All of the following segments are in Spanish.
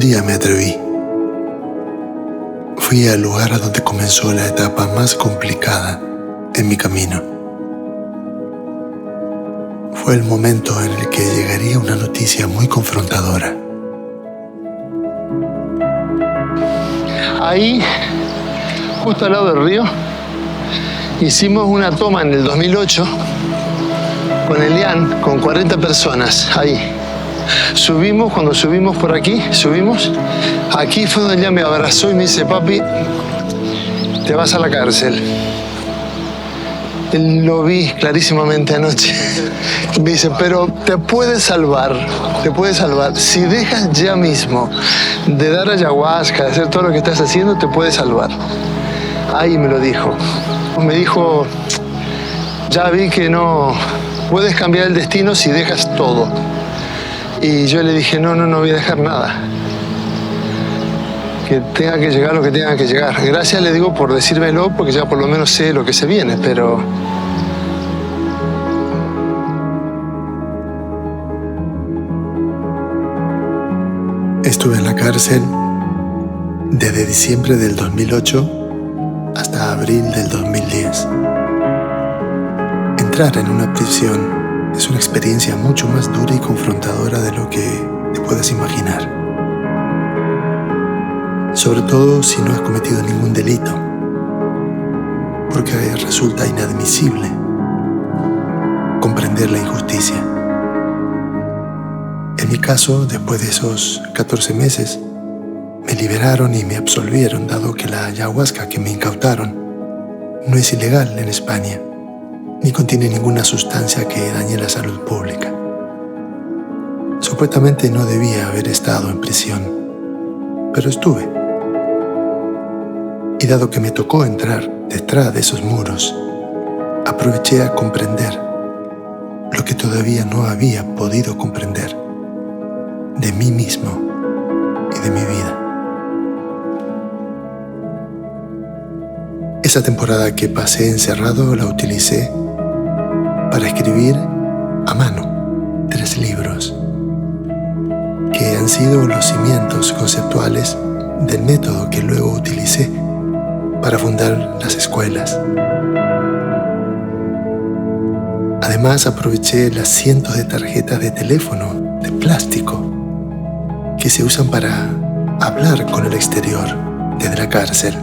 día me atreví. Fui al lugar a donde comenzó la etapa más complicada en mi camino. Fue el momento en el que llegaría una noticia muy confrontadora. Ahí, justo al lado del río, hicimos una toma en el 2008 con Elian, con 40 personas ahí. Cuando subimos por aquí, aquí fue donde ella me abrazó y me dice: papi, te vas a la cárcel. Lo vi clarísimamente anoche. Me dice: pero te puedes salvar. Si dejas ya mismo de dar ayahuasca, de hacer todo lo que estás haciendo, te puedes salvar. Ahí me lo dijo. Me dijo: ya vi que no puedes cambiar el destino si dejas todo. Y yo le dije: no voy a dejar nada. Que tenga que llegar lo que tenga que llegar. Gracias, le digo, por decírmelo, porque ya por lo menos sé lo que se viene, pero... Estuve en la cárcel desde diciembre del 2008 hasta abril del 2010. Entrar en una prisión es una experiencia mucho más dura y confrontadora de lo que te puedas imaginar. Sobre todo si no has cometido ningún delito, porque resulta inadmisible comprender la injusticia. En mi caso, después de esos 14 meses, me liberaron y me absolvieron, dado que la ayahuasca que me incautaron no es ilegal en España, ni contiene ninguna sustancia que dañe la salud pública. Supuestamente no debía haber estado en prisión, pero estuve. Y dado que me tocó entrar detrás de esos muros, aproveché a comprender lo que todavía no había podido comprender de mí mismo y de mi vida. Esa temporada que pasé encerrado la utilicé para escribir a mano 3 libros que han sido los cimientos conceptuales del método que luego utilicé para fundar las escuelas. Además, aproveché las cientos de tarjetas de teléfono de plástico que se usan para hablar con el exterior desde la cárcel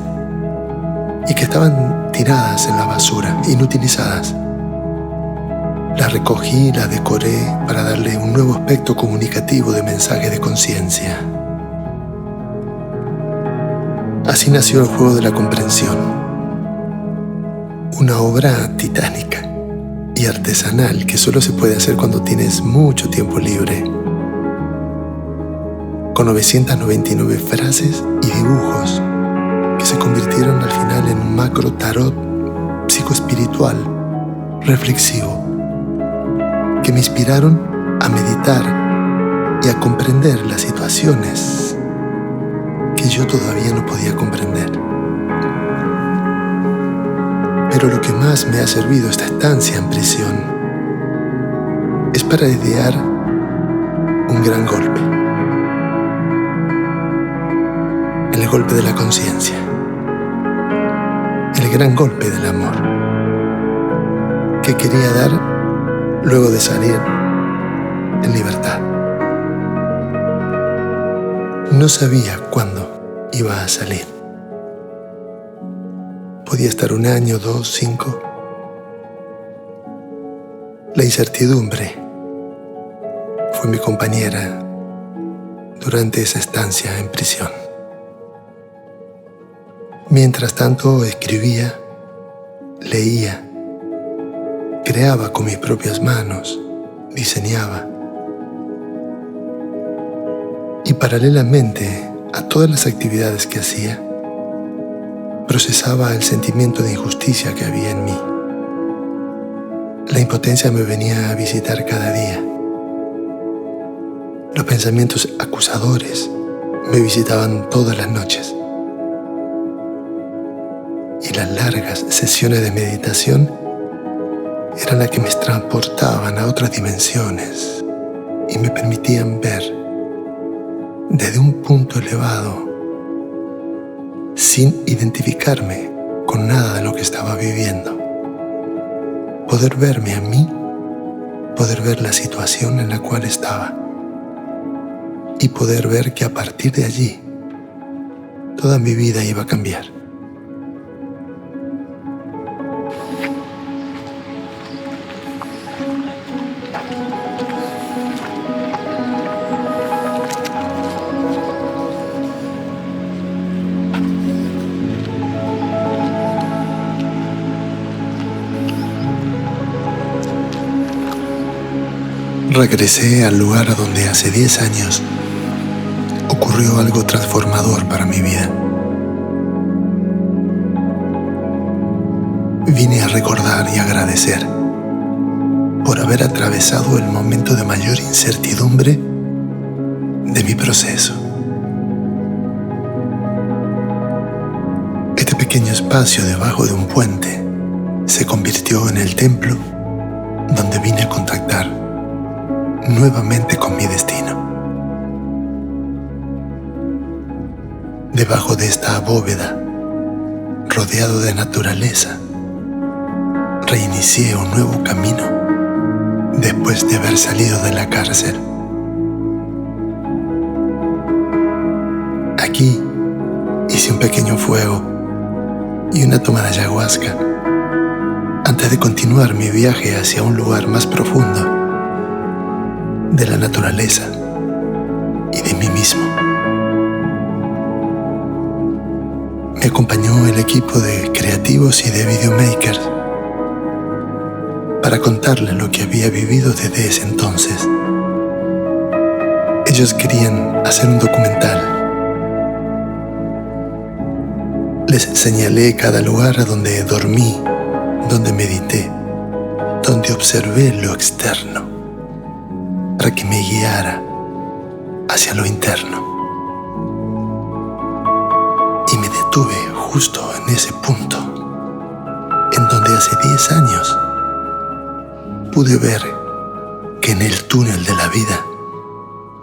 y que estaban tiradas en la basura, inutilizadas. Las recogí y las decoré para darle un nuevo aspecto comunicativo de mensaje de conciencia. Así nació el juego de la comprensión, una obra titánica y artesanal que solo se puede hacer cuando tienes mucho tiempo libre, con 999 frases y dibujos que se convirtieron al final en un macro tarot psicoespiritual reflexivo que me inspiraron a meditar y a comprender las situaciones que yo todavía no podía comprender. Pero lo que más me ha servido esta estancia en prisión es para idear un gran golpe. El golpe de la conciencia. El gran golpe del amor que quería dar luego de salir en libertad. No sabía cuándo iba a salir. Podía estar 1 año, 2, 5. La incertidumbre fue mi compañera durante esa estancia en prisión. Mientras tanto, escribía, leía, creaba con mis propias manos, diseñaba. Y paralelamente a todas las actividades que hacía, procesaba el sentimiento de injusticia que había en mí. La impotencia me venía a visitar cada día. Los pensamientos acusadores me visitaban todas las noches. Y las largas sesiones de meditación eran las que me transportaban a otras dimensiones y me permitían ver desde un punto elevado, sin identificarme con nada de lo que estaba viviendo. Poder verme a mí, poder ver la situación en la cual estaba y poder ver que a partir de allí toda mi vida iba a cambiar. Regresé al lugar donde hace 10 años ocurrió algo transformador para mi vida. Vine a recordar y agradecer por haber atravesado el momento de mayor incertidumbre de mi proceso. Este pequeño espacio debajo de un puente se convirtió en el templo donde vine a contactar nuevamente con mi destino. Debajo de esta bóveda, rodeado de naturaleza, reinicié un nuevo camino después de haber salido de la cárcel. Aquí hice un pequeño fuego y una toma de ayahuasca antes de continuar mi viaje hacia un lugar más profundo de la naturaleza y de mí mismo. Me acompañó el equipo de creativos y de videomakers para contarles lo que había vivido desde ese entonces. Ellos querían hacer un documental. Les señalé cada lugar a donde dormí, donde medité, donde observé lo externo, para que me guiara hacia lo interno. Y me detuve justo en ese punto, en donde hace 10 años pude ver que en el túnel de la vida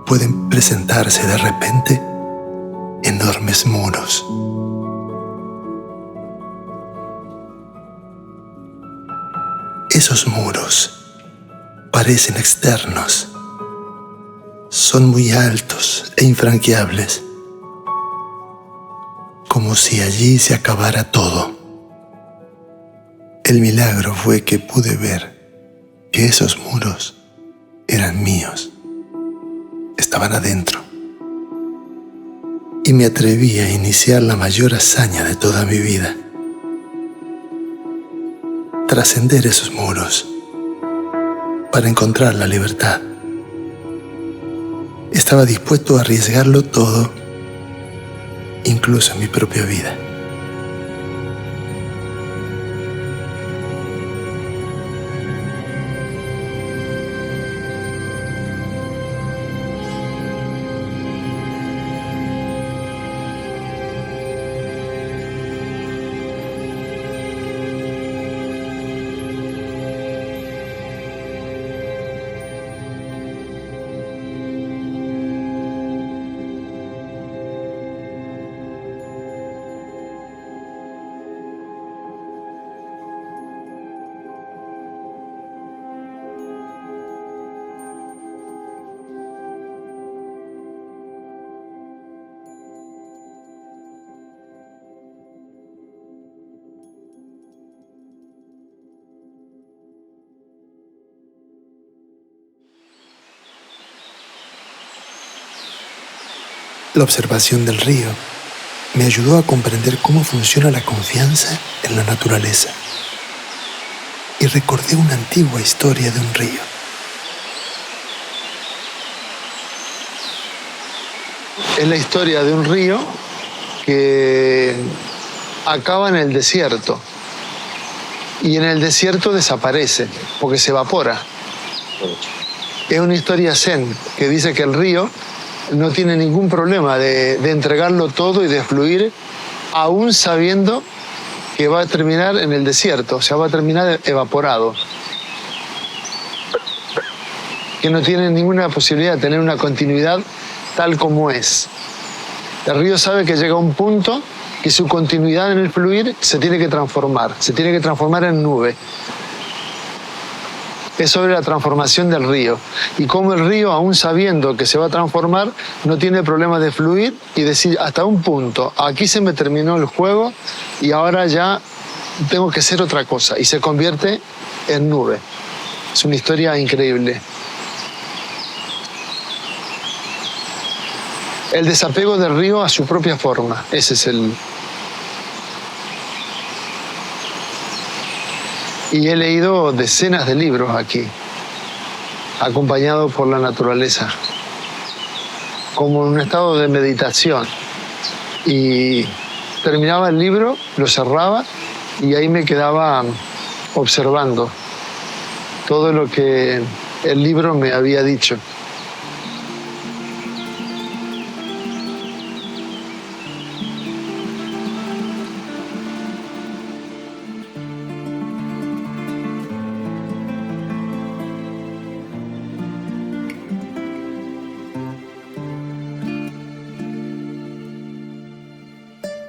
pueden presentarse de repente enormes muros. Esos muros parecen externos, son muy altos e infranqueables, como si allí se acabara todo. El milagro fue que pude ver que esos muros eran míos, estaban adentro, y me atreví a iniciar la mayor hazaña de toda mi vida: trascender esos muros para encontrar la libertad. Estaba dispuesto a arriesgarlo todo, incluso mi propia vida. La observación del río me ayudó a comprender cómo funciona la confianza en la naturaleza. Y recordé una antigua historia de un río. Es la historia de un río que acaba en el desierto. Y en el desierto desaparece, porque se evapora. Es una historia zen que dice que el río no tiene ningún problema de entregarlo todo y de fluir, aún sabiendo que va a terminar en el desierto, o sea, va a terminar evaporado. Que no tiene ninguna posibilidad de tener una continuidad tal como es. El río sabe que llega a un punto que su continuidad en el fluir se tiene que transformar en nube. Es sobre la transformación del río y cómo el río, aún sabiendo que se va a transformar, no tiene problema de fluir y decir hasta un punto, aquí se me terminó el juego y ahora ya tengo que ser otra cosa, y se convierte en nube. Es una historia increíble. El desapego del río a su propia forma, ese es el... Y he leído decenas de libros aquí, acompañado por la naturaleza, como en un estado de meditación. Y terminaba el libro, lo cerraba y ahí me quedaba observando todo lo que el libro me había dicho.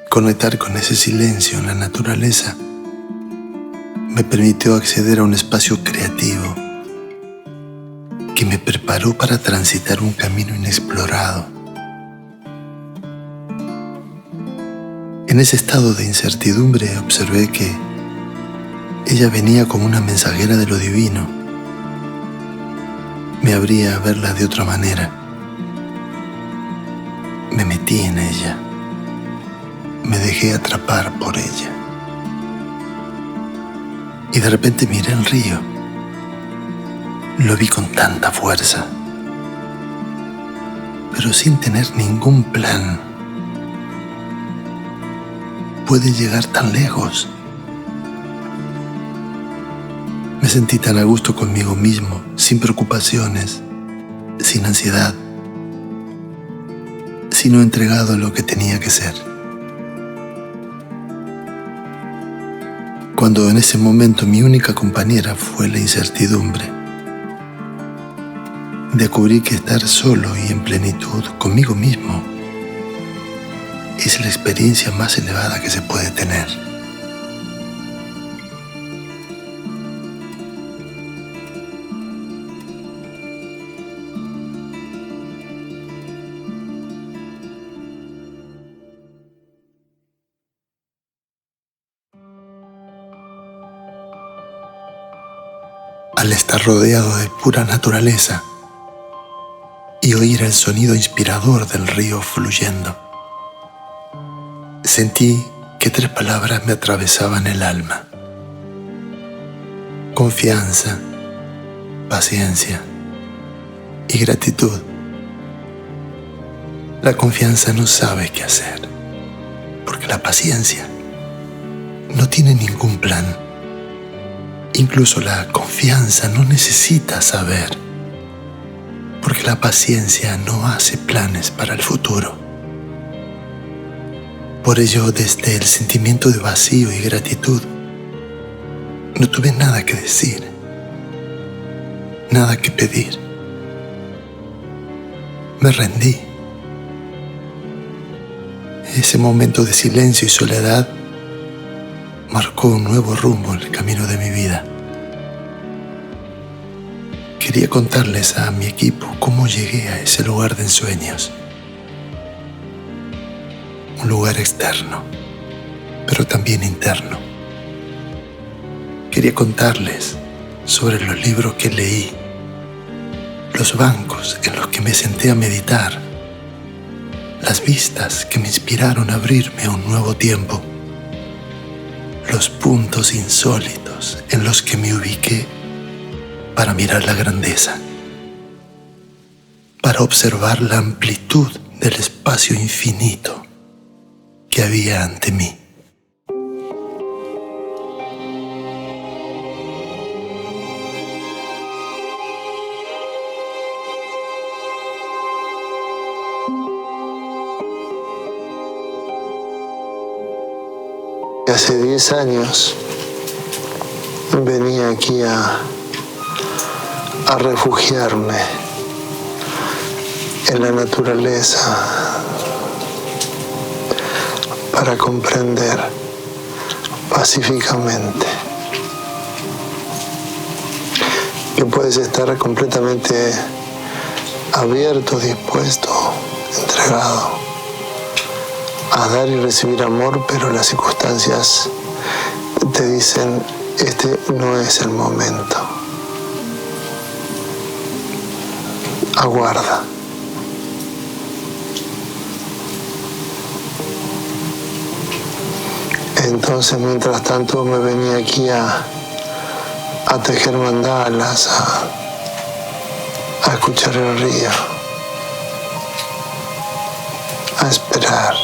Conectar con ese silencio en la naturaleza me permitió acceder a un espacio creativo que me preparó para transitar un camino inexplorado. En ese estado de incertidumbre observé que ella venía como una mensajera de lo divino. Me abría a verla de otra manera. Me metí en ella. Me dejé atrapar por ella. Y de repente miré el río. Lo vi con tanta fuerza, pero sin tener ningún plan. Puede llegar tan lejos. Me sentí tan a gusto conmigo mismo, sin preocupaciones, sin ansiedad, sino entregado a lo que tenía que ser. Cuando en ese momento mi única compañera fue la incertidumbre, descubrí que estar solo y en plenitud conmigo mismo es la experiencia más elevada que se puede tener. Al estar rodeado de pura naturaleza y oír el sonido inspirador del río fluyendo, sentí que 3 palabras me atravesaban el alma: confianza, paciencia y gratitud. La confianza no sabe qué hacer, porque la paciencia no tiene ningún plan. Incluso la confianza no necesita saber, porque la paciencia no hace planes para el futuro. Por ello, desde el sentimiento de vacío y gratitud, no tuve nada que decir, nada que pedir. Me rendí. Ese momento de silencio y soledad marcó un nuevo rumbo en el camino de mi vida. Quería contarles a mi equipo cómo llegué a ese lugar de ensueños. Un lugar externo, pero también interno. Quería contarles sobre los libros que leí, los bancos en los que me senté a meditar, las vistas que me inspiraron a abrirme a un nuevo tiempo, los puntos insólitos en los que me ubiqué para mirar la grandeza, para observar la amplitud del espacio infinito que había ante mí. Hace 10 años venía aquí a refugiarme en la naturaleza para comprender pacíficamente que puedes estar completamente abierto, dispuesto, entregado a dar y recibir amor, pero las circunstancias te dicen, este no es el momento. Aguarda. Entonces, mientras tanto, me venía aquí a tejer mandalas, a escuchar el río, a esperar.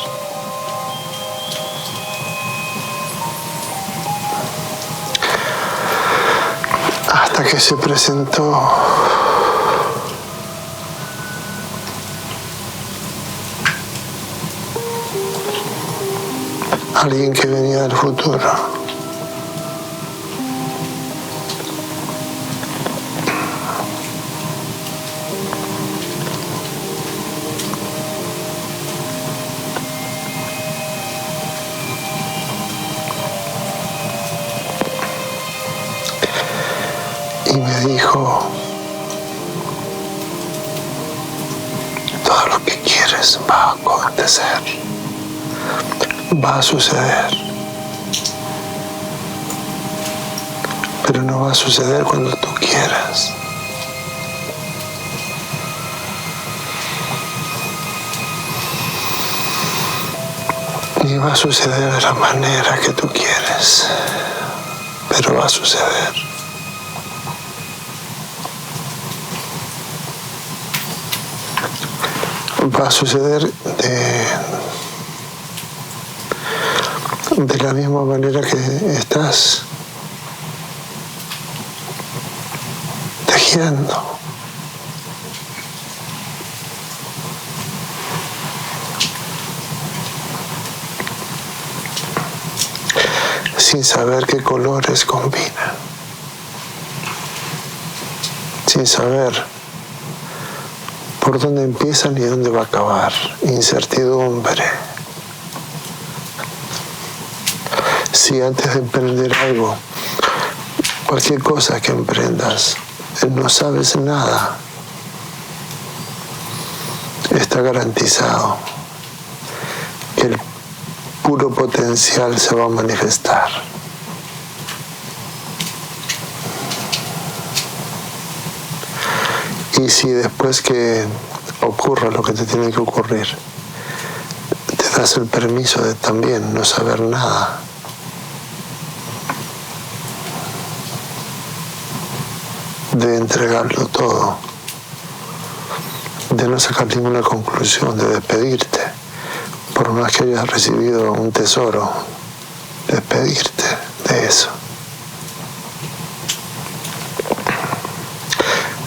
Hasta que se presentó alguien que venía del futuro. Y me dijo, todo lo que quieres va a acontecer, va a suceder, pero no va a suceder cuando tú quieras. Ni va a suceder de la manera que tú quieres, pero va a suceder. Va a suceder de la misma manera que estás tejiendo. Sin saber qué colores combinan. Sin saber por dónde empiezan y dónde va a acabar. Incertidumbre. Si antes de emprender algo, cualquier cosa que emprendas, no sabes nada, está garantizado que el puro potencial se va a manifestar. Y si después que ocurra lo que te tiene que ocurrir, te das el permiso de también no saber nada, de entregarlo todo, de no sacar ninguna conclusión, de despedirte, por más que hayas recibido un tesoro, despedirte de eso.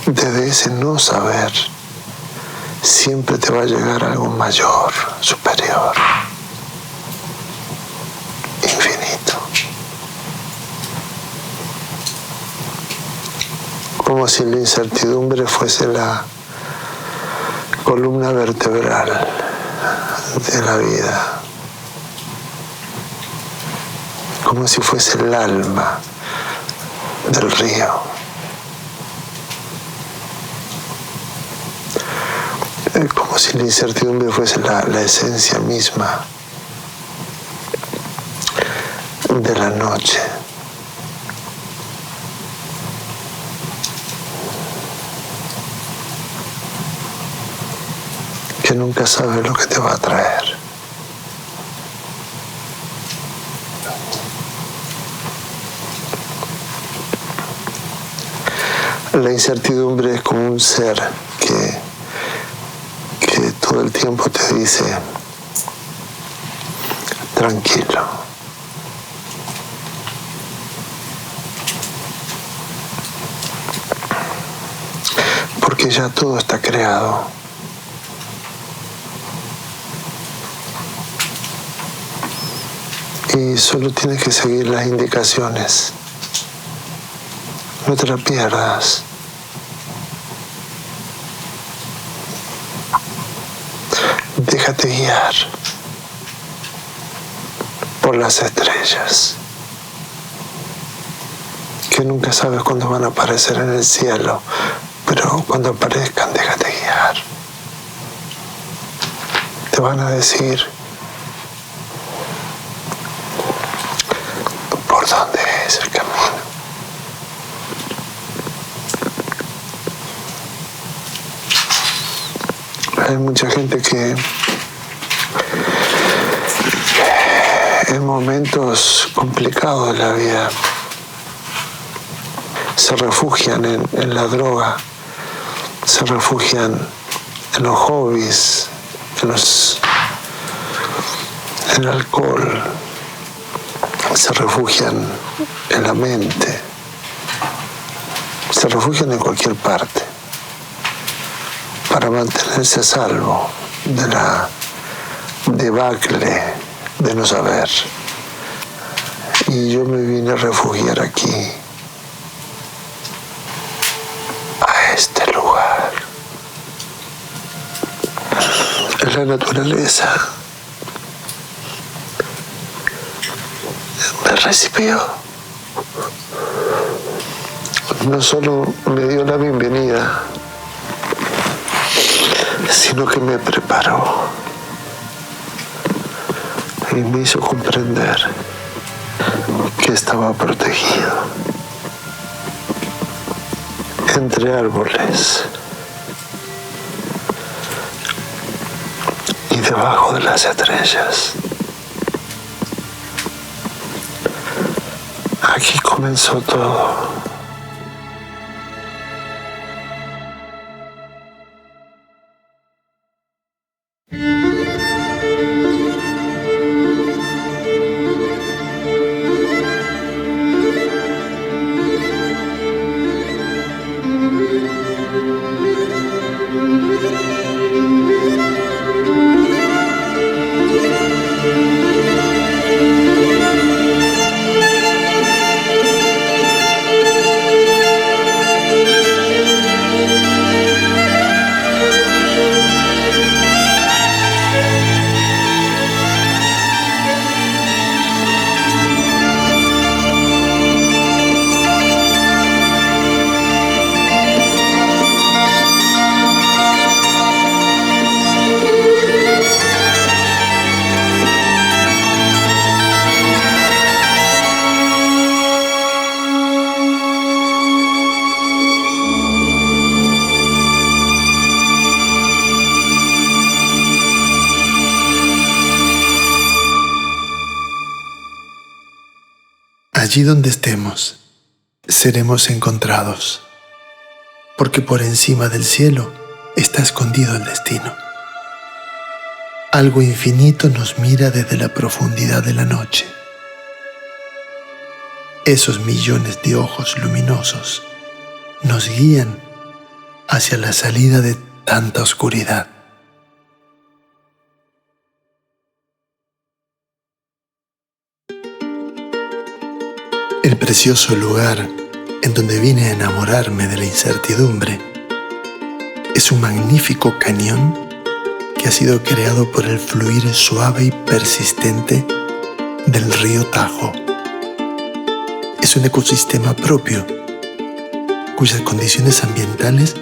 Desde ese no saber, siempre te va a llegar algo mayor, superior, infinito. Como si la incertidumbre fuese la columna vertebral de la vida. Como si fuese el alma del río. Como si la incertidumbre fuese la esencia misma de la noche. Que nunca sabes lo que te va a traer. La incertidumbre es como un ser que todo el tiempo te dice, tranquilo. Porque ya todo está creado. Y solo tienes que seguir las indicaciones. No te la pierdas. Déjate guiar por las estrellas, que nunca sabes cuándo van a aparecer en el cielo, pero cuando aparezcan, déjate guiar. Te van a decir por dónde es el camino. Hay mucha gente que en momentos complicados de la vida se refugian en la droga, se refugian en los hobbies, en el alcohol, se refugian en la mente, se refugian en cualquier parte para mantenerse a salvo de la debacle de no saber. Y yo me vine a refugiar aquí, a este lugar. Es la naturaleza. Me recibió. No solo me dio la bienvenida, sino que me preparó y me hizo comprender que estaba protegido entre árboles y debajo de las estrellas. Aquí comenzó todo. Allí donde estemos, seremos encontrados, porque por encima del cielo está escondido el destino. Algo infinito nos mira desde la profundidad de la noche. Esos millones de ojos luminosos nos guían hacia la salida de tanta oscuridad. El precioso lugar en donde vine a enamorarme de la incertidumbre es un magnífico cañón que ha sido creado por el fluir suave y persistente del río Tajo. Es un ecosistema propio, cuyas condiciones ambientales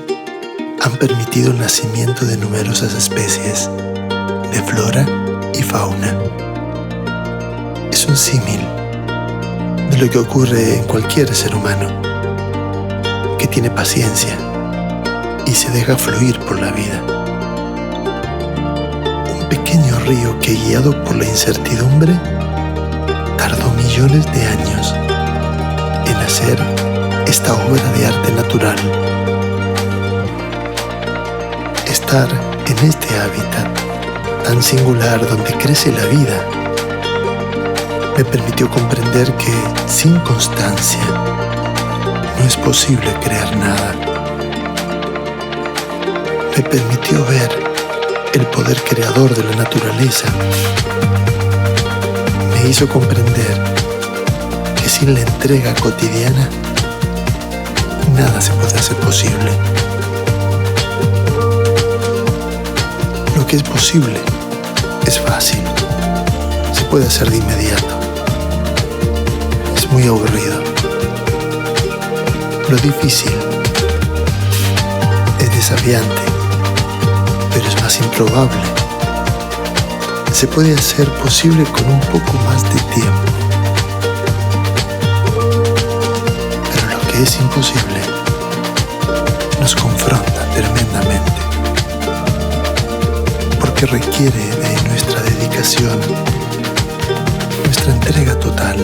han permitido el nacimiento de numerosas especies de flora y fauna. Es un símil de lo que ocurre en cualquier ser humano, que tiene paciencia y se deja fluir por la vida. Un pequeño río que, guiado por la incertidumbre, tardó millones de años en hacer esta obra de arte natural. Estar en este hábitat tan singular donde crece la vida me permitió comprender que sin constancia no es posible crear nada. Me permitió ver el poder creador de la naturaleza. Me hizo comprender que sin la entrega cotidiana nada se puede hacer posible. Lo que es posible Es fácil, se puede hacer de inmediato. Es muy aburrido. Lo difícil es desafiante, pero es más improbable. Se puede hacer posible con un poco más de tiempo. Pero lo que es imposible nos confronta tremendamente, porque requiere de nuestra dedicación, nuestra entrega total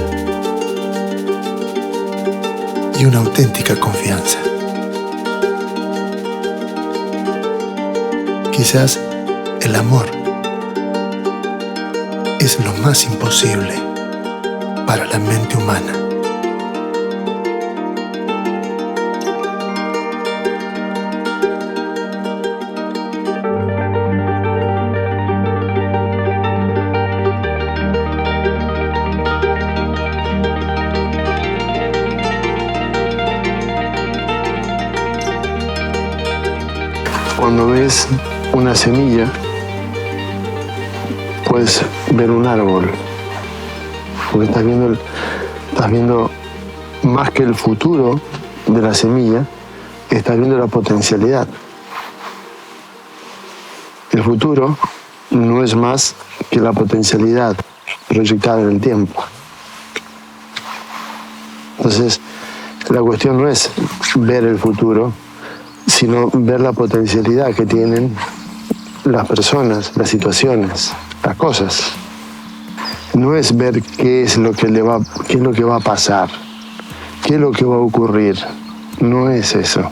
y una auténtica confianza. Quizás el amor es lo más imposible para la mente humana. Cuando ves una semilla, puedes ver un árbol, porque estás viendo más que el futuro de la semilla, estás viendo la potencialidad. El futuro no es más que la potencialidad proyectada en el tiempo. Entonces, la cuestión no es ver el futuro, sino ver la potencialidad que tienen las personas, las situaciones, las cosas. No es ver qué es lo que va a pasar, qué es lo que va a ocurrir. No es eso.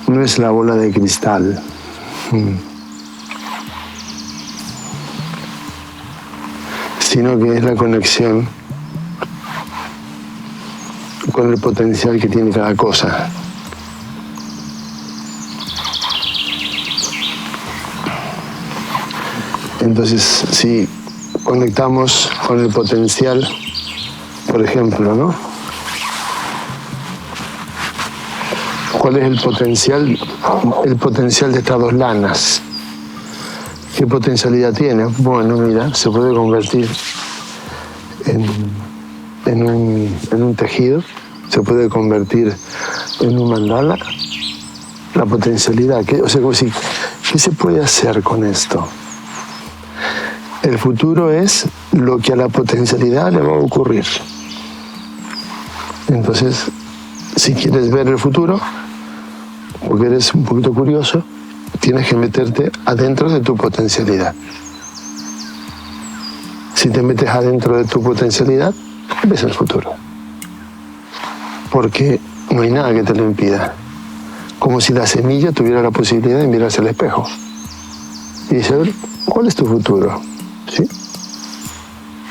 No es la bola de cristal. Sino que es la conexión con el potencial que tiene cada cosa. Entonces, si conectamos con el potencial, por ejemplo, ¿no? ¿Cuál es el potencial? El potencial de estas dos lanas. ¿Qué potencialidad tiene? Bueno, mira, se puede convertir en un tejido, se puede convertir en un mandala. La potencialidad, ¿qué se puede hacer con esto? El futuro es lo que a la potencialidad le va a ocurrir. Entonces, si quieres ver el futuro, porque eres un poquito curioso, tienes que meterte adentro de tu potencialidad. Si te metes adentro de tu potencialidad, ves el futuro. Porque no hay nada que te lo impida. Como si la semilla tuviera la posibilidad de mirarse al espejo. Y dice, a ver, ¿cuál es tu futuro? ¿Sí?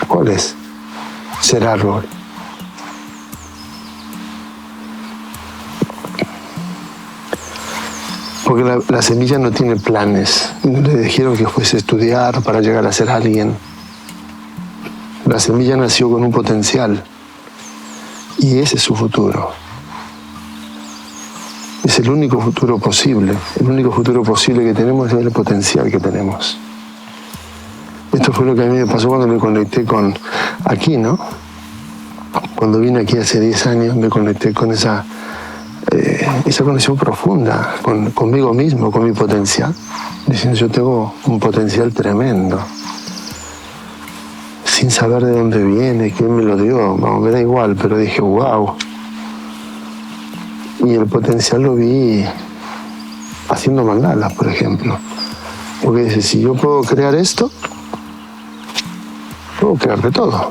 ¿Cuál es? Ser árbol. Porque la semilla no tiene planes. No le dijeron que fuese a estudiar para llegar a ser alguien. La semilla nació con un potencial. Y ese es su futuro. Es el único futuro posible. El único futuro posible que tenemos es el potencial que tenemos. Esto fue lo que a mí me pasó cuando me conecté con aquí, ¿no? Cuando vine aquí hace 10 años me conecté con esa conexión profunda conmigo mismo, con mi potencial. Diciendo, yo tengo un potencial tremendo. Sin saber de dónde viene, quién me lo dio, me da igual, pero dije, wow. Y el potencial lo vi haciendo mandalas, por ejemplo. Porque dice, si yo puedo crear esto, puedo crear de todo.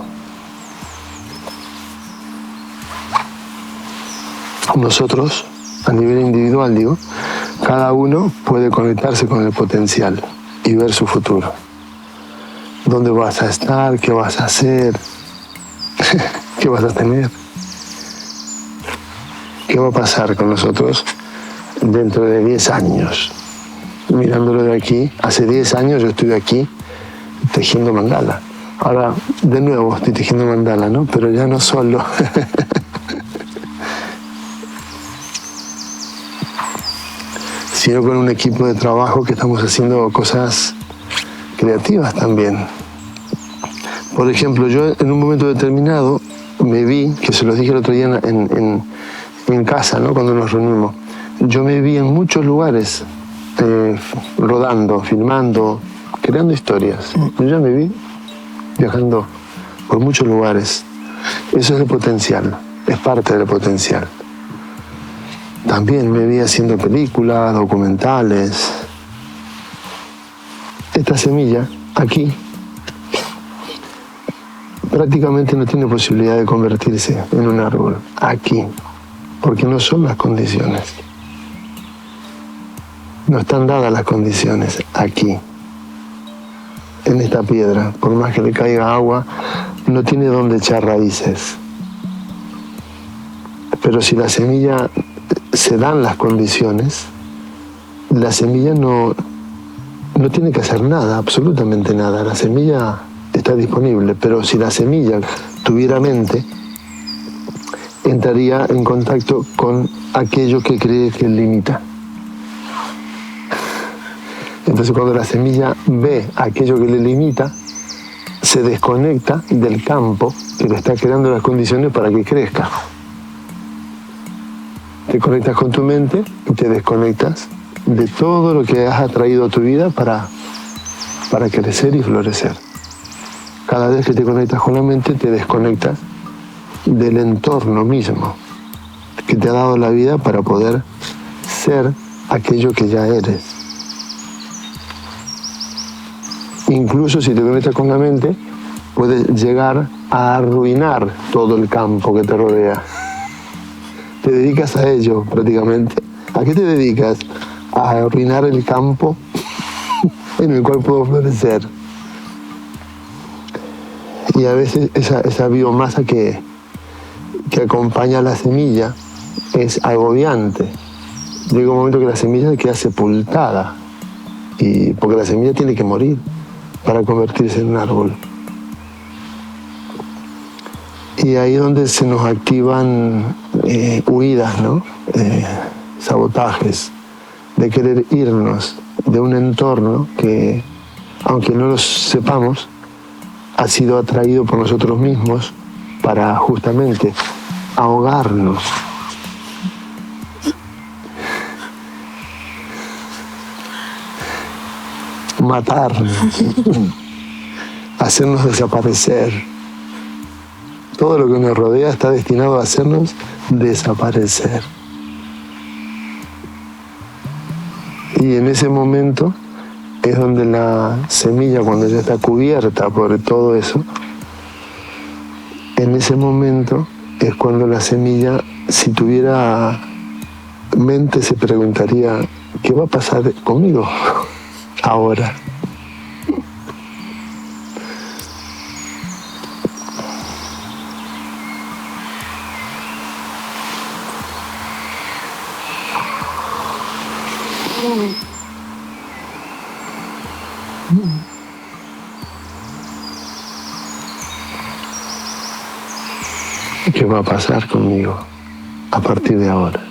Nosotros, a nivel individual, digo, cada uno puede conectarse con el potencial y ver su futuro. ¿Dónde vas a estar? ¿Qué vas a hacer? ¿Qué vas a tener? ¿Qué va a pasar con nosotros dentro de 10 años? Mirándolo de aquí, hace 10 años yo estuve aquí tejiendo mandala. Ahora, de nuevo, estoy tejiendo mandala, ¿no? Pero ya no solo. Sino con un equipo de trabajo que estamos haciendo cosas creativas también. Por ejemplo, yo en un momento determinado me vi, que se los dije el otro día en casa, ¿no? Cuando nos reunimos, yo me vi en muchos lugares rodando, filmando, creando historias. Yo ya me vi viajando por muchos lugares. Eso es el potencial, es parte del potencial. También me vi haciendo películas, documentales. Esta semilla, aquí, prácticamente no tiene posibilidad de convertirse en un árbol, aquí, porque no son las condiciones. No están dadas las condiciones aquí, en esta piedra. Por más que le caiga agua, no tiene dónde echar raíces. Pero si la semilla se dan las condiciones, la semilla no tiene que hacer nada, absolutamente nada. La semilla está disponible, pero si la semilla tuviera mente, entraría en contacto con aquello que cree que limita. Entonces, cuando la semilla ve aquello que le limita, se desconecta del campo que le está creando las condiciones para que crezca. Te conectas con tu mente y te desconectas de todo lo que has atraído a tu vida para crecer y florecer. Cada vez que te conectas con la mente, te desconectas del entorno mismo que te ha dado la vida para poder ser aquello que ya eres. Incluso si te conectas con la mente, puedes llegar a arruinar todo el campo que te rodea. Te dedicas a ello prácticamente. ¿A qué te dedicas? A arruinar el campo en el cual puedo florecer. Y a veces esa biomasa que acompaña a la semilla es agobiante. Llega un momento que la semilla queda sepultada, porque la semilla tiene que morir para convertirse en un árbol. Y ahí es donde se nos activan huidas, ¿no? Sabotajes, de querer irnos de un entorno que, aunque no lo sepamos, ha sido atraído por nosotros mismos para justamente ahogarnos. Matarnos, hacernos desaparecer. Todo lo que nos rodea está destinado a hacernos desaparecer. Y en ese momento es donde la semilla, cuando ya está cubierta por todo eso, en ese momento es cuando la semilla, si tuviera mente, se preguntaría, ¿qué va a pasar conmigo ahora? ¿Qué va a pasar conmigo a partir de ahora?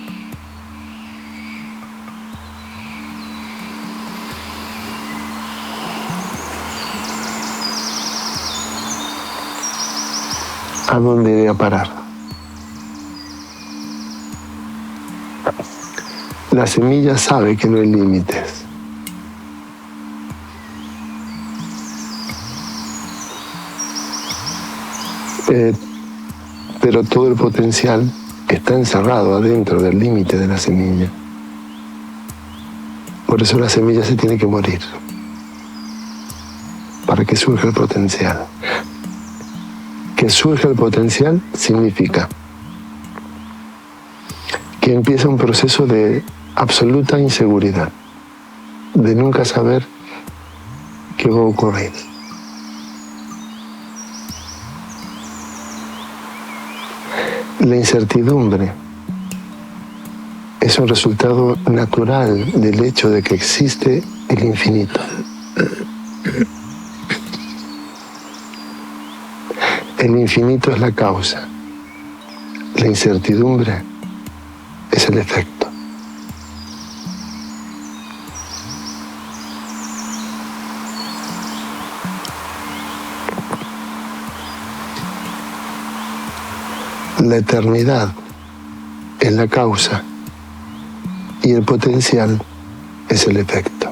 ¿A dónde iré a parar? La semilla sabe que no hay límites. Pero todo el potencial está encerrado adentro del límite de la semilla. Por eso la semilla se tiene que morir, para que surja el potencial. Que surja el potencial significa que empieza un proceso de absoluta inseguridad, de nunca saber qué va a ocurrir. La incertidumbre es un resultado natural del hecho de que existe el infinito. El infinito es la causa, la incertidumbre es el efecto. La eternidad es la causa y el potencial es el efecto.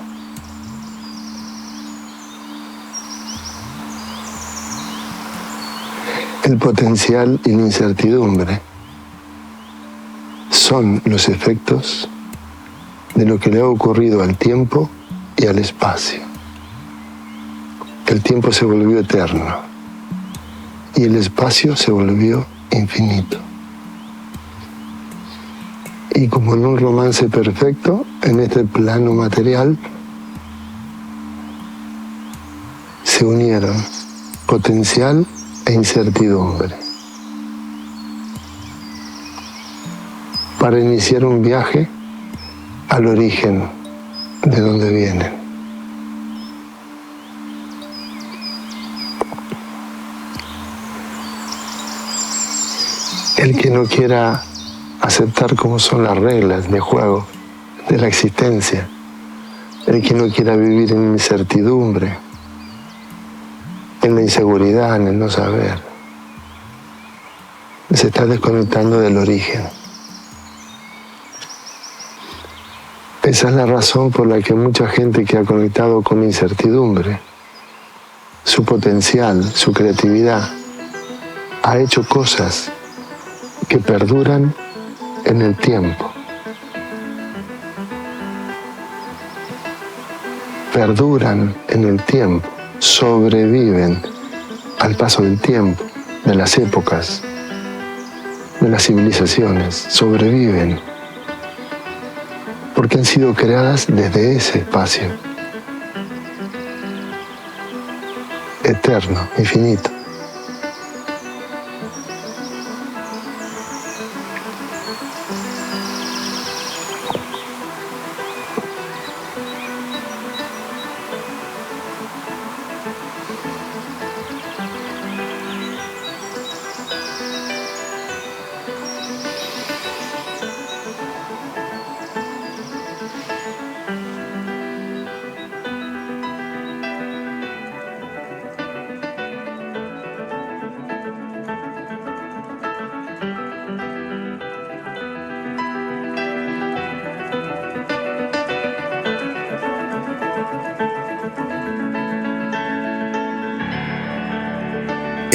El potencial y la incertidumbre son los efectos de lo que le ha ocurrido al tiempo y al espacio. El tiempo se volvió eterno y el espacio se volvió infinito. Y como en un romance perfecto, en este plano material, se unieron potencial e incertidumbre para iniciar un viaje al origen de donde vienen. El que no quiera aceptar cómo son las reglas de juego de la existencia, el que no quiera vivir en incertidumbre, en la inseguridad, en el no saber, se está desconectando del origen. Esa es la razón por la que mucha gente que ha conectado con incertidumbre, su potencial, su creatividad, ha hecho cosas que perduran en el tiempo. Perduran en el tiempo, sobreviven al paso del tiempo, de las épocas, de las civilizaciones, sobreviven porque han sido creadas desde ese espacio eterno, infinito.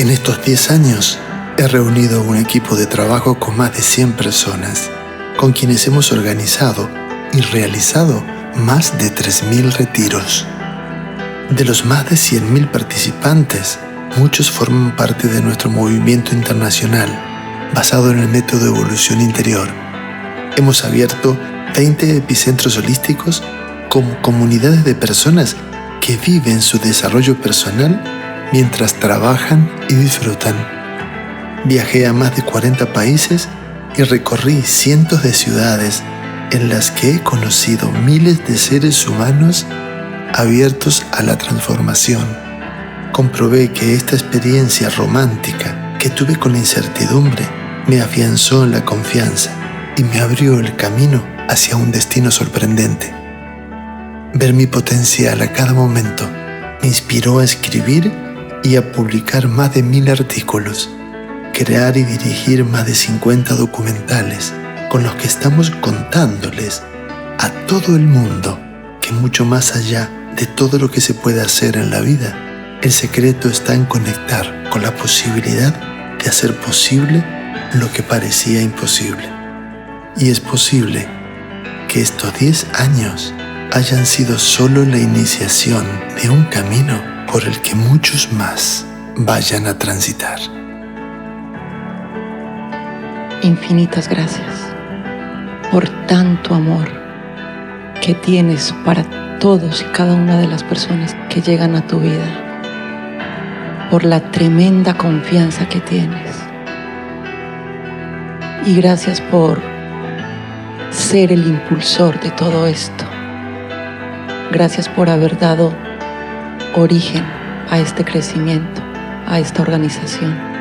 En estos 10 años he reunido un equipo de trabajo con más de 100 personas, con quienes hemos organizado y realizado más de 3.000 retiros. De los más de 100.000 participantes, muchos forman parte de nuestro movimiento internacional, basado en el método de evolución interior. Hemos abierto 20 epicentros holísticos como comunidades de personas que viven su desarrollo personal mientras trabajan y disfrutan. Viajé a más de 40 países y recorrí cientos de ciudades en las que he conocido miles de seres humanos abiertos a la transformación. Comprobé que esta experiencia romántica que tuve con la incertidumbre me afianzó en la confianza y me abrió el camino hacia un destino sorprendente. Ver mi potencial a cada momento me inspiró a escribir y a publicar más de 1.000 artículos, crear y dirigir más de 50 documentales con los que estamos contándoles a todo el mundo que mucho más allá de todo lo que se puede hacer en la vida, el secreto está en conectar con la posibilidad de hacer posible lo que parecía imposible. Y es posible que estos 10 años hayan sido solo la iniciación de un camino por el que muchos más vayan a transitar. Infinitas gracias por tanto amor que tienes para todos y cada una de las personas que llegan a tu vida, por la tremenda confianza que tienes. Y gracias por ser el impulsor de todo esto. Gracias por haber dado origen a este crecimiento, a esta organización.